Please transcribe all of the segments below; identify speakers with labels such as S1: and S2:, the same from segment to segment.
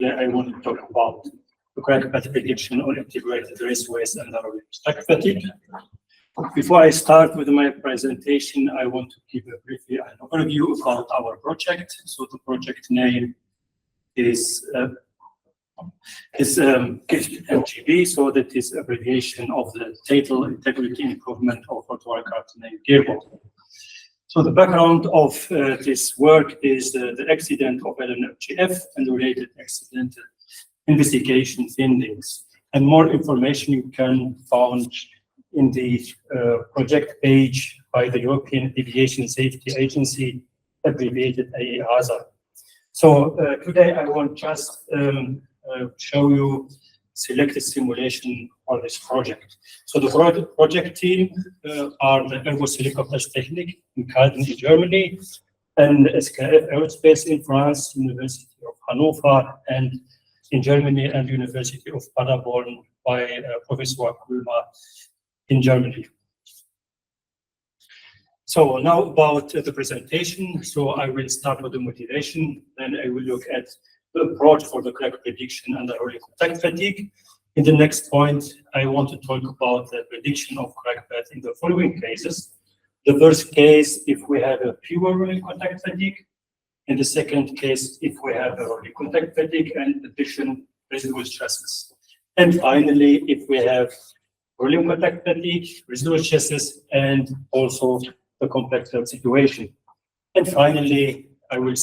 S1: I want to talk about the crack path prediction on integrated raceways and stack fatigue. Before I start with my presentation, I want to give a brief overview about our project. So the project name is MGB, so that is abbreviation of the Total Integrity Improvement of Rotor Cartonnade Gearbox. So the background of this work is the accident of LNFGF and the related accident investigation findings. And more information you can find in the project page by the European Aviation Safety Agency, abbreviated EASA. So today I want just show you selected simulation for this project. So the project team are the Airbus Helicopters Technik in Calden in Germany, and SKF Aerospace in France, University of Hannover, and in Germany, and University of Paderborn by Professor Kulmer in Germany. So now about the presentation. So I will start with the motivation, then I will look at the approach for the crack prediction and the early contact fatigue. In the next point, I want to talk about the prediction of crack path in the following cases. The first case, if we have a pure early contact fatigue. In the second case, if we have a early contact fatigue and addition residual stresses. And finally, if we have early contact fatigue, residual stresses, and also the complex health situation. And finally, I will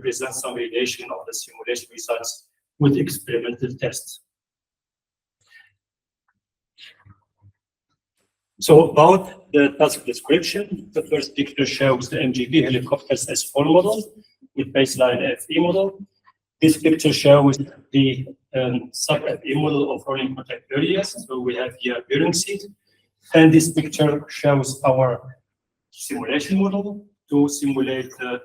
S1: present some relation of the simulation results with experimental tests. So about the task description, the first picture shows the MGB helicopters as full model with baseline FE model. This picture shows the sub-FE model of rolling contact areas. So we have here a bearing seat. And this picture shows our simulation model to simulate the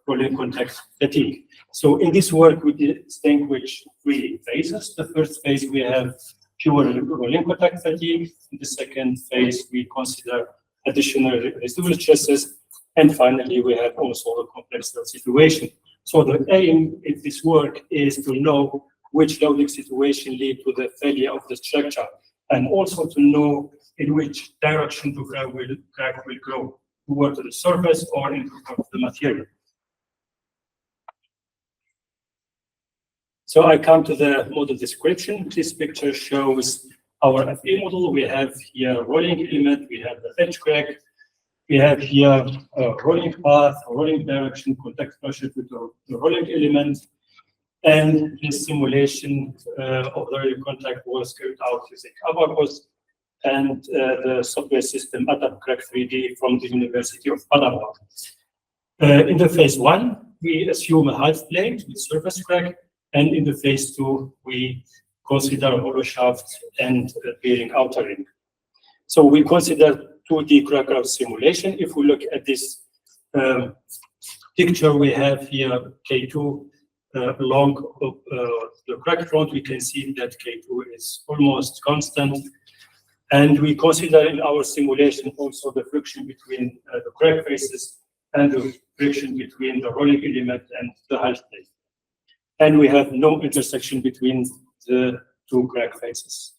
S1: rolling contact fatigue. So in this work, we distinguish three phases. The first phase, we have pure rolling contact fatigue. In the second phase, we consider additional residual stresses. And finally, we have also the complex load situation. So the aim in this work is to know which loading situation lead to the failure of the structure, and also to know in which direction the crack will grow, toward the surface or into the material. So I come to the model description. This picture shows our FE model. We have here a rolling element, we have the edge crack, we have here a rolling path, a rolling direction, contact pressure with the rolling element, and this simulation of the rolling contact was carried out using Abacus and the software system ATAP Crack 3D from the University of Paderborn. In the phase one, we assume a half plane with surface crack, and in the phase two, we consider hollow shaft and bearing outer ring. So we consider 2D crack growth simulation. If we look at this picture, we have here K2 along the crack front. We can see that K2 is almost constant. And we consider in our simulation also the friction between the crack faces and the friction between the rolling element and the half plane. And we have no intersection between the two crack faces.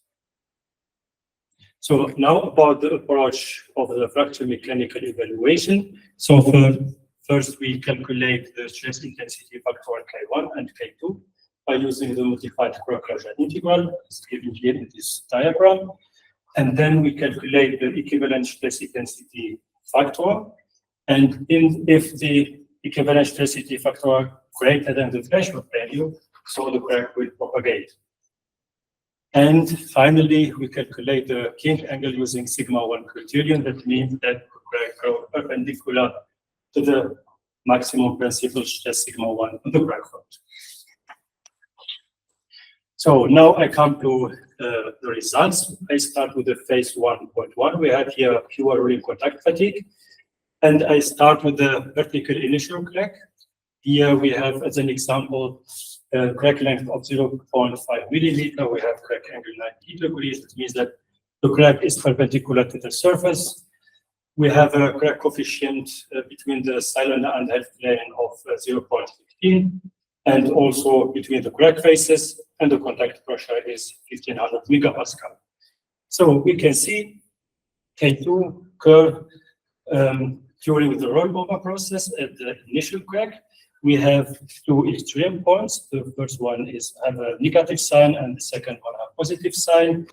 S1: So now about the approach of the fracture mechanical evaluation. So first we calculate the stress intensity factor K1 and K2 by using the modified Kroll-Rajah integral, as given here in this diagram. And then we calculate the equivalent stress intensity factor. And if the equivalent stress intensity factor greater than the threshold value, so the crack will propagate. And finally, we calculate the kink angle using sigma-1 criterion. That means that the crack grows perpendicular to the maximum principal stress sigma-1 on the crack front. So now I come to the results. I start with the phase 1.1. We have here pure rolling contact fatigue. And I start with the vertical initial crack. Here we have, as an example, crack length of 0.5 millimeter. We have crack angle 90 degrees. It means that the crack is perpendicular to the surface. We have a crack coefficient between the cylinder and half plane of 0.15. and also between the crack faces, and the contact pressure is 1500 megapascal. So we can see K2 curve during the rollover process at the initial crack. We have two extreme points. The first one is have a negative sign, and the second one a positive sign.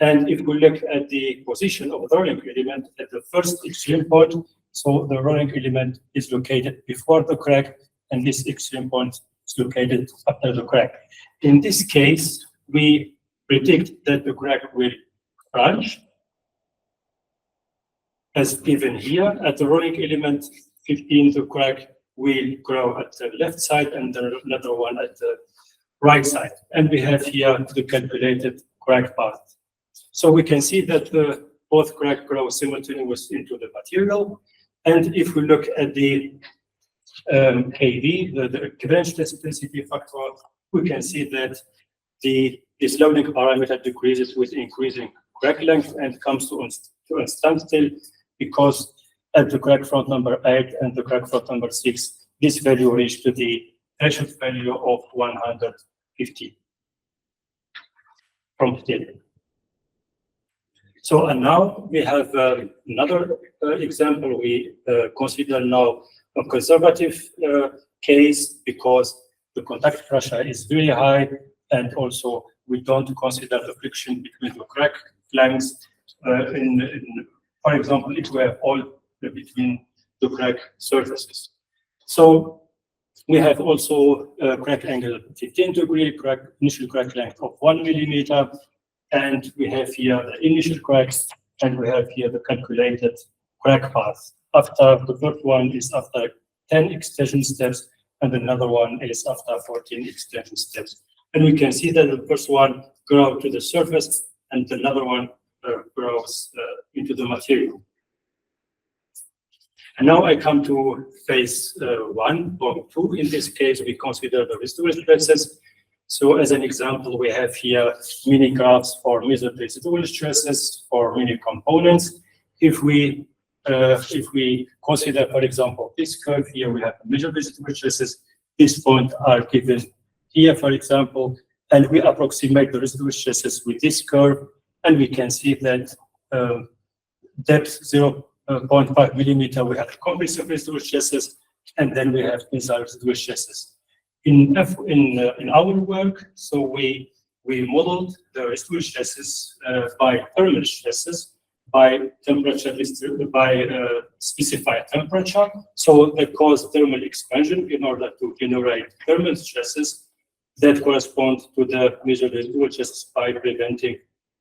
S1: And if we look at the position of the rolling element at the first extreme point, so the rolling element is located before the crack, and this extreme point is located after the crack. In this case, we predict that the crack will branch, as given here. At the rolling element 15, the crack will grow at the left side and another one at the right side. And we have here the calculated crack path. So we can see that both crack grow simultaneously into the material. And if we look at the KV, the equivalent density factor, we can see that this loading parameter decreases with increasing crack length and comes to a standstill, because at the crack front number 8 and the crack front number 6, this value reached to the threshold value of 150 from 10. So, and now we have another example. We consider now a conservative case, because the contact pressure is very high, and also we don't consider the friction between the crack flanks. For example, if we have all between the crack surfaces. So we have also crack angle 15 degree, initial crack length of 1 millimeter, and we have here the initial cracks, and we have here the calculated crack path. After the first one is after 10 extension steps, and another one is after 14 extension steps. And we can see that the first one grows to the surface, and another one grows into the material. And now I come to phase 1 or 2. In this case, we consider the residual stresses. So as an example, we have here mini graphs for measured residual stresses for many components. If we consider, for example, this curve here, we have measured residual stresses. These points are given here, for example, and we approximate the residual stresses with this curve, and we can see that depth 0.5 millimeter, we have compressive residual stresses, and then we have tensile residual stresses. In our work, so we modeled the residual stresses by thermal stresses, by temperature, by specified temperature. So they cause thermal expansion in order to generate thermal stresses that correspond to the measured residual stresses by preventing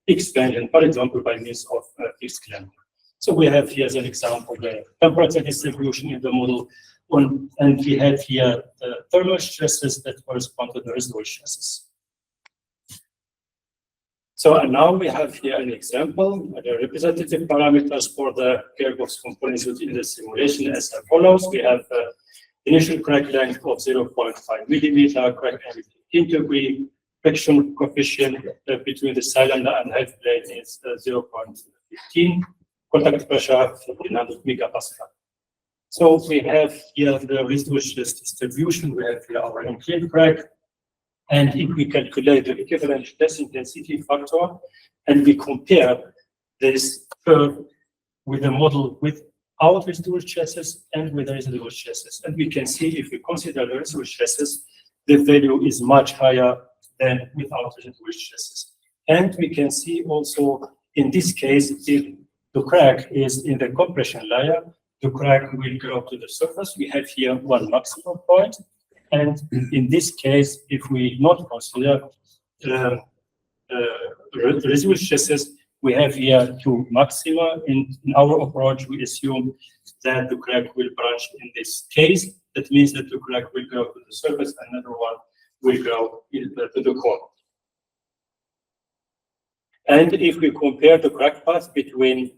S1: expansion, for example, by means of fixed clamp. So we have here as an example the temperature distribution in the model, and we have here the thermal stresses that correspond to the residual stresses. So and now we have here an example, the representative parameters for the gearbox components in the simulation as follows. We have initial crack length of 0.5 millimeter, crack angle 15 degree, friction coefficient between the cylinder and head plate is 0.15, contact pressure 1500 megapascal. So we have here the residual stress distribution. We have here our enclave crack, and if we calculate the equivalent stress intensity factor, and we compare this curve with a model without residual stresses and with residual stresses, and we can see if we consider the residual stresses, the value is much higher than without residual stresses. And we can see also in this case, if the crack is in the compression layer, the crack will grow to the surface. We have here one maximum point. And in this case, if we not consider residual stresses, we have here two maxima. In our approach, we assume that the crack will branch in this case. That means that the crack will grow to the surface, another one will grow to the core. And if we compare the crack path between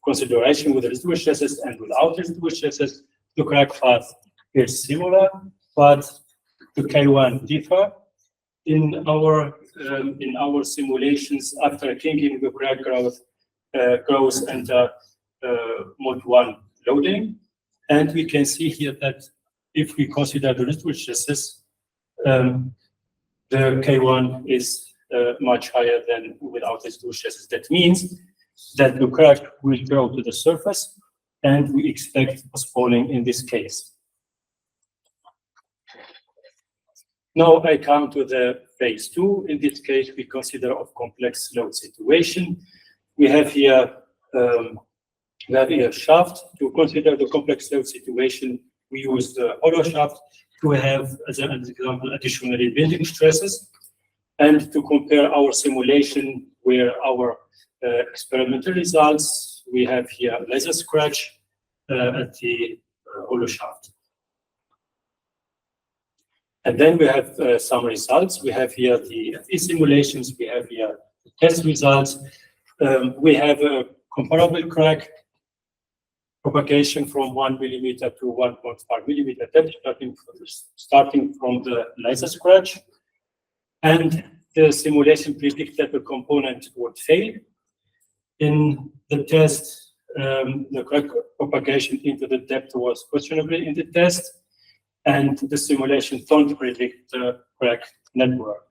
S1: consideration with residual stresses and without residual stresses, the crack path is similar, but the K1 differ. In our simulations, after kinking, the crack grows under mode 1 loading, and we can see here that if we consider the residual stresses, the K1 is much higher than without residual stresses. That means that the crack will grow to the surface, and we expect postponing in this case. Now I come to the phase 2. In this case, we consider a complex load situation. We have here a shaft. To consider the complex load situation, we use the hollow shaft to have, as an example, additionally bending stresses, and to compare our simulation where our experimental results, we have here laser scratch at the hollow shaft. And then we have some results. We have here the FE simulations. We have here the test results. We have a comparable crack propagation from 1 millimeter to 1.5 millimeter depth, starting from the laser scratch. And the simulation predicts that the component would fail. In the test, the crack propagation into the depth was questionable in the test, and the simulation don't predict the crack network.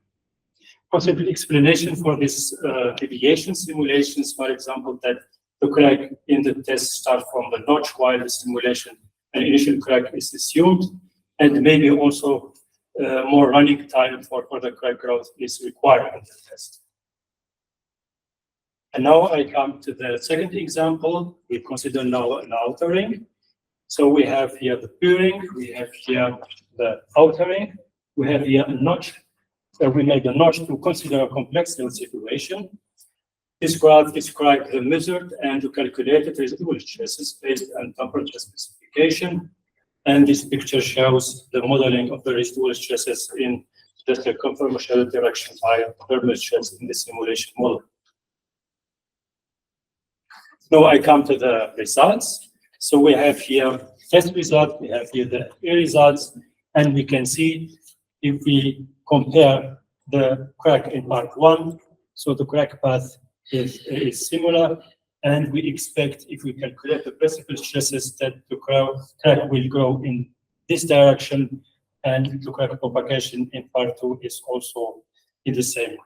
S1: Possible explanation for this deviation simulations, for example, that the crack in the test starts from the notch while the simulation an initial crack is assumed, and maybe also more running time for the crack growth is required in the test. And now I come to the second example. We consider now an outer ring. So we have here the peering, we have here the outer ring, we have here a notch. So we made a notch to consider a complex load situation. This graph describes the measured and the calculated residual stresses based on temperature specification. And this picture shows the modeling of the residual stresses in the circumferential direction by thermal stress in the simulation model. Now I come to the results. So we have here test result, we have here the FE results, and we can see if we compare the crack in part 1, so the crack path is similar, and we expect, if we calculate the principal stresses, that the crack will grow in this direction, and the crack propagation in part 2 is also in the same.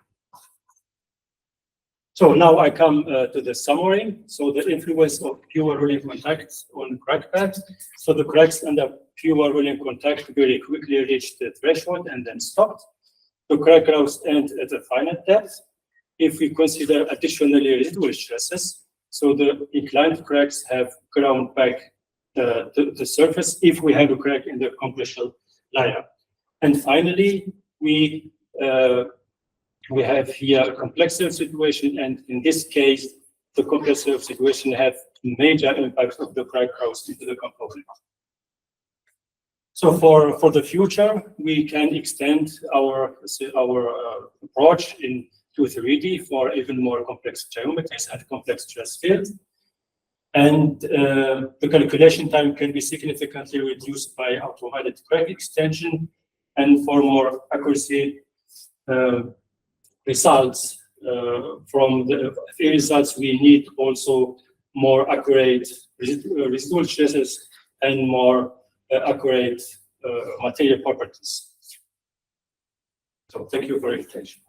S1: So now I come to the summary. So the influence of pure rolling contact on crack path. So the cracks under pure rolling contact very quickly reach the threshold and then stopped. The crack growth ends at a finite depth. If we consider additionally residual stresses, so the inclined cracks have ground back to the surface if we have a crack in the compressible layer. And finally, we have here a complex situation, and in this case, the complex situation have major impacts of the crack growth into the component. So for the future, we can extend our approach into 3D for even more complex geometries and complex stress fields. And the calculation time can be significantly reduced by automated crack extension, and for more accuracy results from the FE results, we need also more accurate residual stresses and more accurate material properties. So thank you for your attention.